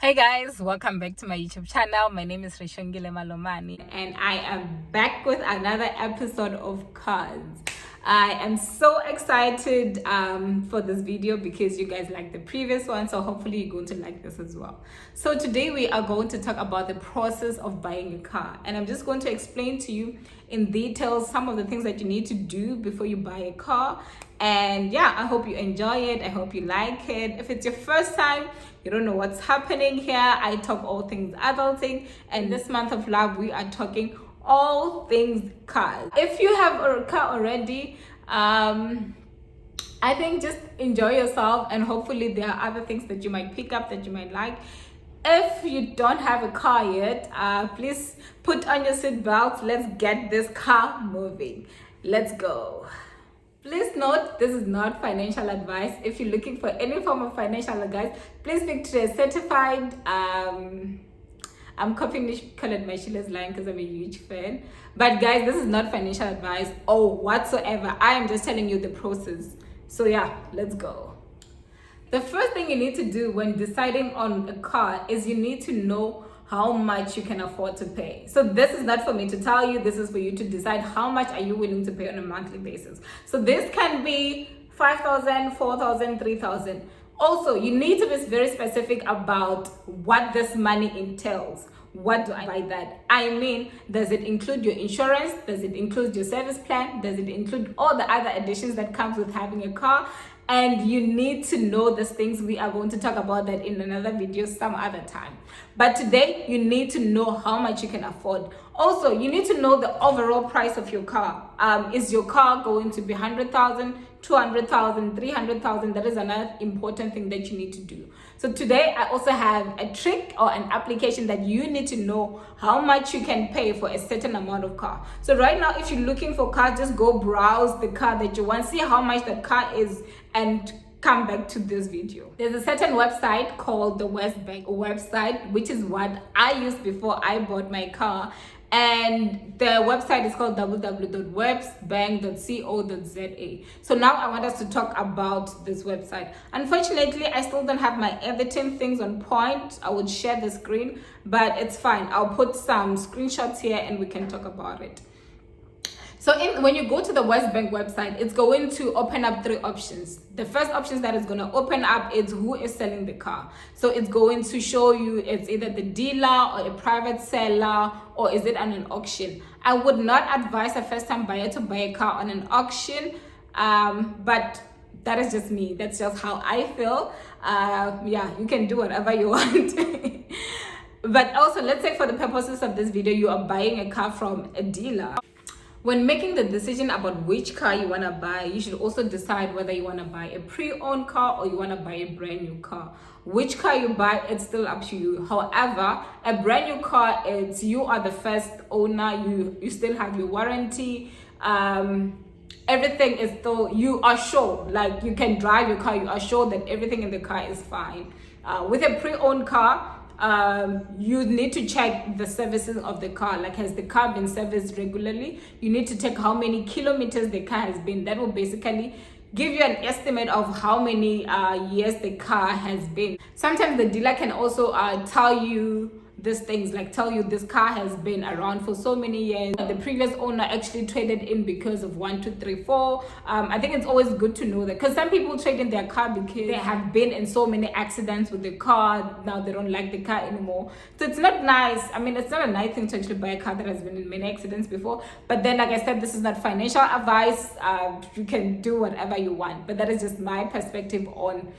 Hey guys, welcome back to my YouTube channel. My name is Rishongile Malomani and I am back with another episode of Cars. I am so excited for this video because you guys liked the previous one, so hopefully you're going to like this as well. So today we are going to talk about the process of buying a car, and I'm just going to explain to you in detail some of the things that you need to do before you buy a car. And yeah, I hope you enjoy it. I hope you like it. If it's your first time, you don't know what's happening here, I talk all things adulting, and this month of love we are talking all things cars. If you have a car already, I think just enjoy yourself, and hopefully there are other things that you might pick up that you might like. If you don't have a car yet, please put on your seatbelts. Let's get this car moving. Let's go. Please note, this is not financial advice. If you're looking for any form of financial advice, please speak to a certified, I'm copying Colored My Sheila's line because I'm a huge fan. But guys, this is not financial advice or whatsoever. I am just telling you the process. So yeah, let's go. The first thing you need to do when deciding on a car is you need to know how much you can afford to pay. So this is not for me to tell you, this is for you to decide how much are you willing to pay on a monthly basis. So this can be 5,000, 4,000, 3,000. Also, you need to be very specific about what this money entails. What do I by that? I mean, does it include your insurance? Does it include your service plan? Does it include all the other additions that comes with having a car? And you need to know these things. We are going to talk about that in another video some other time. But today, you need to know how much you can afford. Also, you need to know the overall price of your car. Is your car going to be 100,000, 200,000, 300,000? That is another important thing that you need to do. So today, I also have a trick or an application that you need to know how much you can pay for a certain amount of car. So right now, if you're looking for cars, just go browse the car that you want, see how much the car is, and come back to this video. There's a certain website called the WesBank website, which is what I used before I bought my car. And the website is called www.wesbank.co.za. So now I want us to talk about this website. Unfortunately, I still don't have my editing things on point. I would share the screen, but it's fine. I'll put some screenshots here and we can talk about it. So when you go to the WesBank website, it's going to open up three options. The first option that is going to open up is who is selling the car. So it's going to show you it's either the dealer or a private seller, or is it on an auction. I would not advise a first-time buyer to buy a car on an auction, but that is just me. That's just how I feel. Yeah, you can do whatever you want. But also, let's say for the purposes of this video, you are buying a car from a dealer. When making the decision about which car you want to buy, you should also decide whether you want to buy a pre-owned car or you want to buy a brand new car. Which car you buy, it's still up to you. However, a brand new car, it's you are the first owner, you still have your warranty. Everything is still, you are sure, like you can drive your car, you are sure that everything in the car is fine. With a pre-owned car, you need to check the servicing of the car. Like, has the car been serviced regularly? You need to check how many kilometers the car has been. That will basically give you an estimate of how many years the car has been. Sometimes the dealer can also tell you these things, like tell you this car has been around for so many years. The previous owner actually traded in because of 1, 2, 3, 4. I think it's always good to know that, because some people trade in their car because they have been in so many accidents with the car. Now they don't like the car anymore. So it's not nice. I mean, it's not a nice thing to actually buy a car that has been in many accidents before. But then, like I said, this is not financial advice. You can do whatever you want. But that is just my perspective on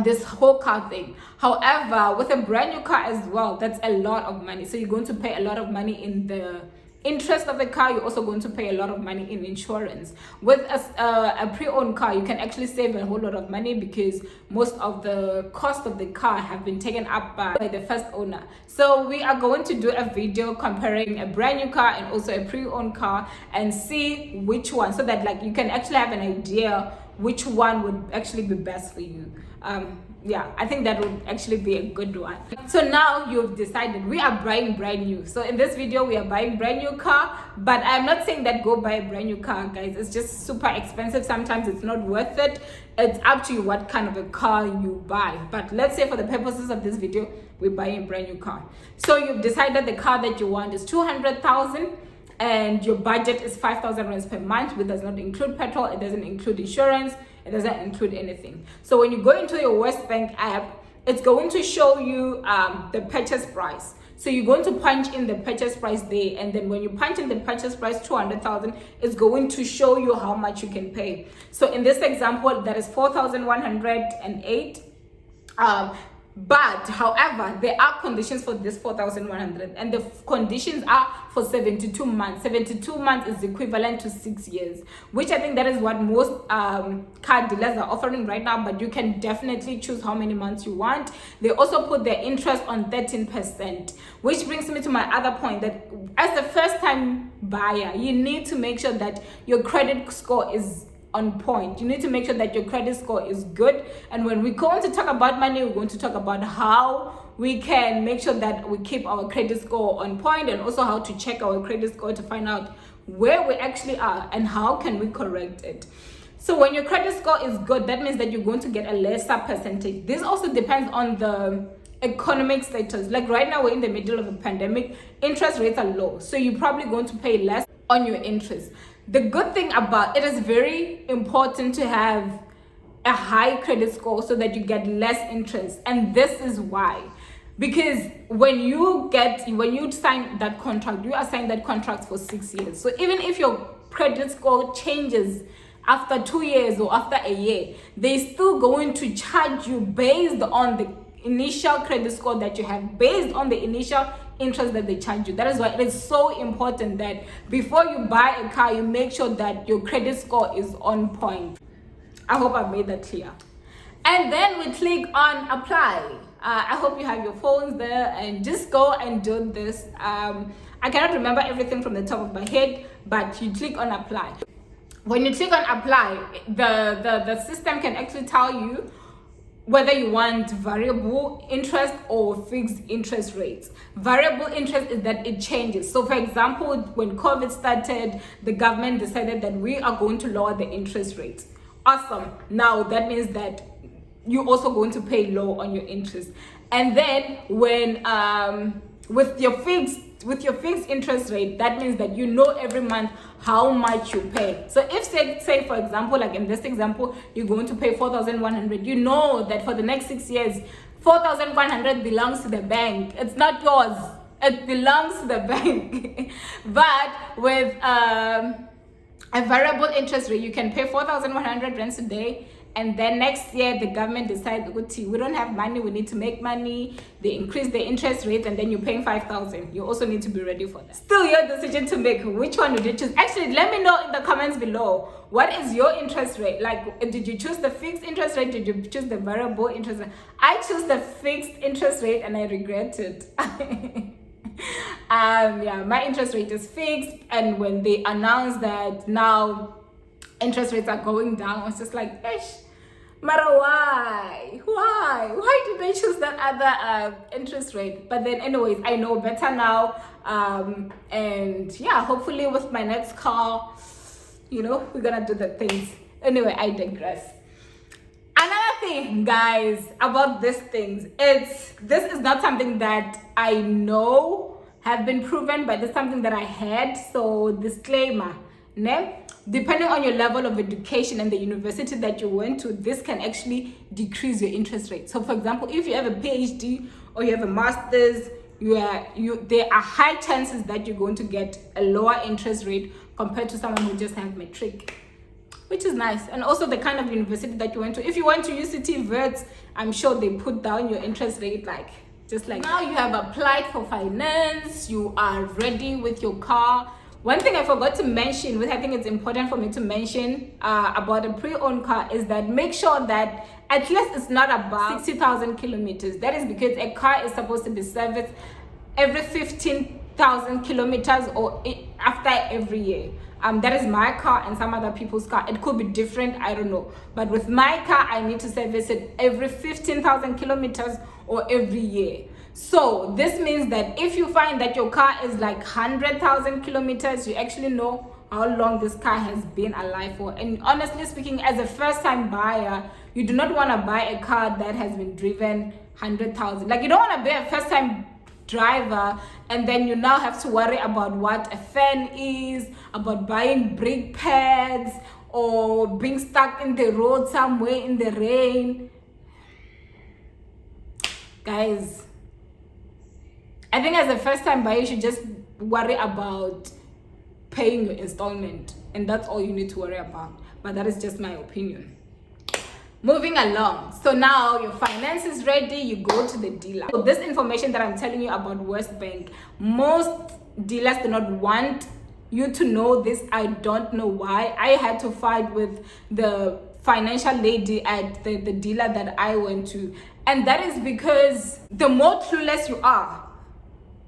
this whole car thing. However, with a brand new car as well, that's a lot of money. So you're going to pay a lot of money in the interest of the car. You're also going to pay a lot of money in insurance. With a pre-owned car, you can actually save a whole lot of money because most of the cost of the car have been taken up by the first owner. So we are going to do a video comparing a brand new car and also a pre-owned car and see which one, so that like you can actually have an idea which one would actually be best for you. Yeah, I think that would actually be a good one. So now you've decided we are buying brand new. So in this video we are buying brand new car, but I'm not saying that go buy a brand new car, guys. It's just super expensive. Sometimes it's not worth it. It's up to you what kind of a car you buy, but let's say for the purposes of this video we're buying a brand new car. So you've decided the car that you want is 200,000 and your budget is 5,000 rands per month, which does not include petrol, it doesn't include insurance, it doesn't include anything. So when you go into your WesBank app, it's going to show you the purchase price. So you're going to punch in the purchase price there, and then when you punch in the purchase price 200,000, it's going to show you how much you can pay. So in this example, that is 4,108. But however, there are conditions for this 4,100, and the conditions are for 72 months. 72 months is equivalent to 6 years, which I think that is what most car dealers are offering right now, but you can definitely choose how many months you want. They also put their interest on 13%, which brings me to my other point, that as a first time buyer, you need to make sure that your credit score is on point. You need to make sure that your credit score is good. And when we go on to talk about money, we're going to talk about how we can make sure that we keep our credit score on point, and also how to check our credit score to find out where we actually are and how can we correct it. So when your credit score is good, that means that you're going to get a lesser percentage. This also depends on the economic status. Like right now we're in the middle of a pandemic, interest rates are low, so you're probably going to pay less on your interest. The good thing about it is very important to have a high credit score so that you get less interest. And this is why. Because when you sign that contract, you are signing that contract for 6 years. So even if your credit score changes after 2 years or after a year, they're still going to charge you based on the initial credit score that you have, based on the initial interest that they charge you. That is why it is so important that before you buy a car, you make sure that your credit score is on point. I hope I've made that clear. And then we click on apply. I hope you have your phones there, and just go and do this. I cannot remember everything from the top of my head, but you click on apply. When you click on apply, the system can actually tell you whether you want variable interest or fixed interest rates. Variable interest is that it changes. So for example, when COVID started, the government decided that we are going to lower the interest rates. Awesome. Now that means that you're also going to pay low on your interest. And then when with your fixed interest rate, that means that you know every month how much you pay. So if say for example, like in this example, you're going to pay 4,100, you know that for the next 6 years 4,100 belongs to the bank. It's not yours, it belongs to the bank. But with a variable interest rate, you can pay 4,100 rands a day, and then next year the government decides, we don't have money, we need to make money, they increase the interest rate, and then you're paying 5,000. You also need to be ready for that. Still your decision to make. Which one would you choose? Actually, let me know in the comments below, what is your interest rate? Like, did you choose the fixed interest rate? Did you choose the variable interest rate? I chose the fixed interest rate and I regret it. Yeah, my interest rate is fixed, and when they announced that now interest rates are going down, I was just like, Mara, why did they choose that other interest rate? But then anyways, I know better now, and yeah, hopefully with my next car, we're gonna do the things. Anyway, I digress. Another thing, guys, about these things, this is not something that I know have been proven, but it's something that I had. So disclaimer, depending on your level of education and the university that you went to, this can actually decrease your interest rate. So for example, if you have a PhD or you have a master's, there are high chances that you're going to get a lower interest rate compared to someone who just has matric, which is nice. And also the kind of university that you went to. If you went to UCT Wits, I'm sure they put down your interest rate just like now. You have applied for finance, you are ready with your car. One thing I forgot to mention, which I think it's important for me to mention about a pre-owned car, is that make sure that at least it's not above 60,000 kilometers. That is because a car is supposed to be serviced every 15 thousand kilometers or after every year. That is my car and some other people's car. It could be different, I don't know. But with my car, I need to service it every 15,000 kilometers or every year. So this means that if you find that your car is like 100,000 kilometers, you actually know how long this car has been alive for. And honestly speaking, as a first-time buyer, you do not want to buy a car that has been driven 100,000. Like, you don't want to be a first-time driver and then you now have to worry about what a fan is, about buying brake pads, or being stuck in the road somewhere in the rain. Guys, I think as a first time buyer, you should just worry about paying your installment, and that's all you need to worry about. But that is just my opinion. Moving along, so now your finance is ready, you go to the dealer. So this information that I'm telling you about WesBank, most dealers do not want you to know this. I don't know why. I had to fight with the financial lady at the dealer that I went to, and that is because the more clueless you are,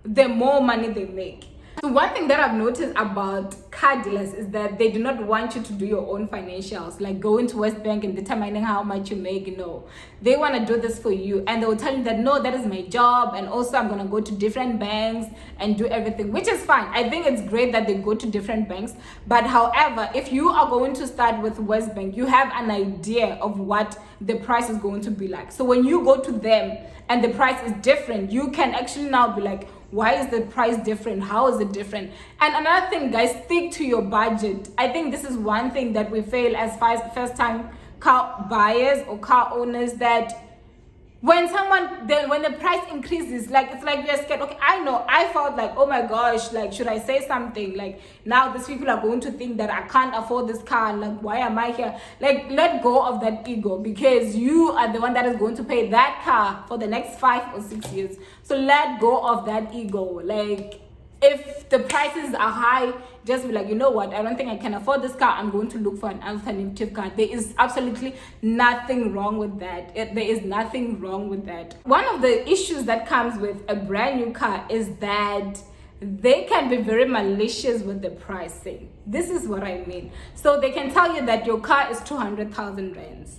the more money they make. So one thing that I've noticed about car dealers is that they do not want you to do your own financials, like go into WesBank and determining how much you make. No, they want to do this for you, and they will tell you that no, that is my job, and also I'm going to go to different banks and do everything, which is fine. I think it's great that they go to different banks, but however, if you are going to start with WesBank, you have an idea of what the price is going to be like. So when you go to them and the price is different, you can actually now be like, why is the price different? How is it different? And another thing, guys, stick to your budget. I think this is one thing that we fail as first-time car buyers or car owners, that when the price increases, like, it's like you're scared. Okay, I know, I felt like, oh my gosh, like, should I say something? Like, now these people are going to think that I can't afford this car. Like, why am I here? Like, let go of that ego, because you are the one that is going to pay that car for the next 5 or 6 years. So let go of that ego. Like, if the prices are high, just be like, you know what, I don't think I can afford this car, I'm going to look for an alternative car. There is absolutely nothing wrong with that. There is nothing wrong with that. One of the issues that comes with a brand new car is that they can be very malicious with the pricing. This is what I mean. So they can tell you that your car is 200,000 rands.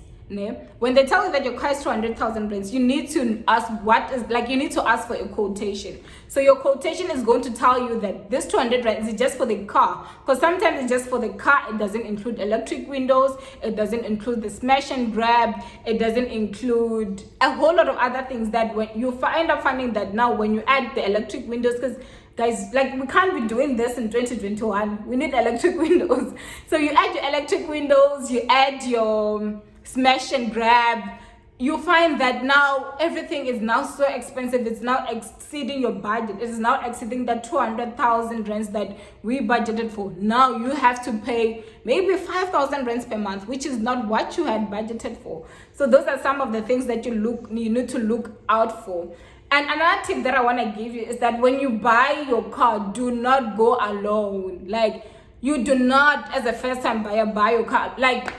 When they tell you that your car is 200,000 rands, you need to ask you need to ask for a quotation. So your quotation is going to tell you that this 200 rands is just for the car, because sometimes it's just for the car. It doesn't include electric windows, it doesn't include the smash and grab, it doesn't include a whole lot of other things that when you end up finding that now when you add the electric windows, because guys, like, we can't be doing this in 2021. We need electric windows. So you add your electric windows, you add your smash and grab, you find that now everything is now so expensive. It's now exceeding your budget. It is now exceeding that 200,000 rands that we budgeted for. Now you have to pay maybe 5,000 rands per month, which is not what you had budgeted for. So those are some of the things that you need to look out for. And another tip that I want to give you is that when you buy your car, do not go alone. Like, you do not, as a first-time buyer, buy your car. Like,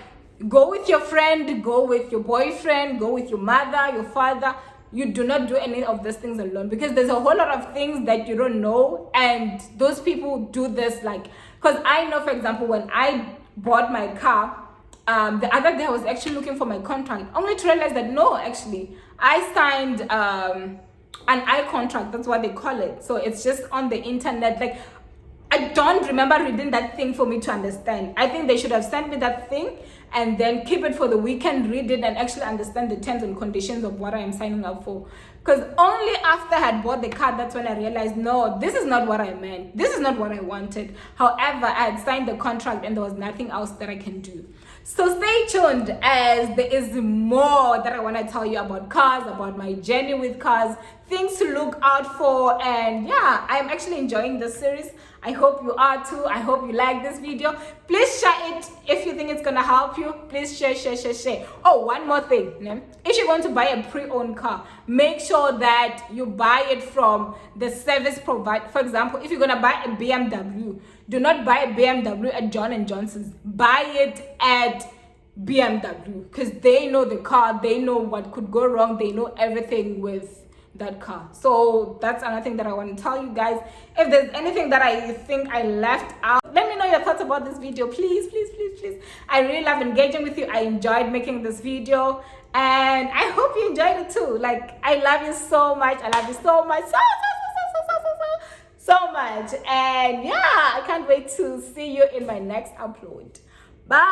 go with your friend, go with your boyfriend, go with your mother, your father. You do not do any of these things alone, because there's a whole lot of things that you don't know, and those people do this, like, because I know, for example, when I bought my car, the other day I was actually looking for my contract, only to realize that no, actually I signed an I-contract. That's what they call it. So it's just on the internet. Like, I don't remember reading that thing for me to understand. I think they should have sent me that thing and then keep it for the weekend, read it, and actually understand the terms and conditions of what I am signing up for. Because only after I had bought the car, that's when I realized, no, this is not what I meant. This is not what I wanted. However, I had signed the contract and there was nothing else that I can do. So stay tuned, as there is more that I want to tell you about cars, about my journey with cars, things to look out for. And yeah, I'm actually enjoying this series. I hope you are too. I hope you like this video. Please share it if you think it's gonna help you. Please share. Oh, one more thing. If you're going to buy a pre-owned car, make sure that you buy it from the service provider. For example, if you're gonna buy a BMW, do not buy a BMW at John & Johnson's. Buy it at BMW, because they know the car, they know what could go wrong, they know everything with that car. So that's another thing that I want to tell you guys. If there's anything that I think I left out, let me know your thoughts about this video, please, please, please, please. I really love engaging with you. I enjoyed making this video, and I hope you enjoyed it too. Like, I love you so much. I love you so much, so much. And yeah, I can't wait to see you in my next upload. Bye.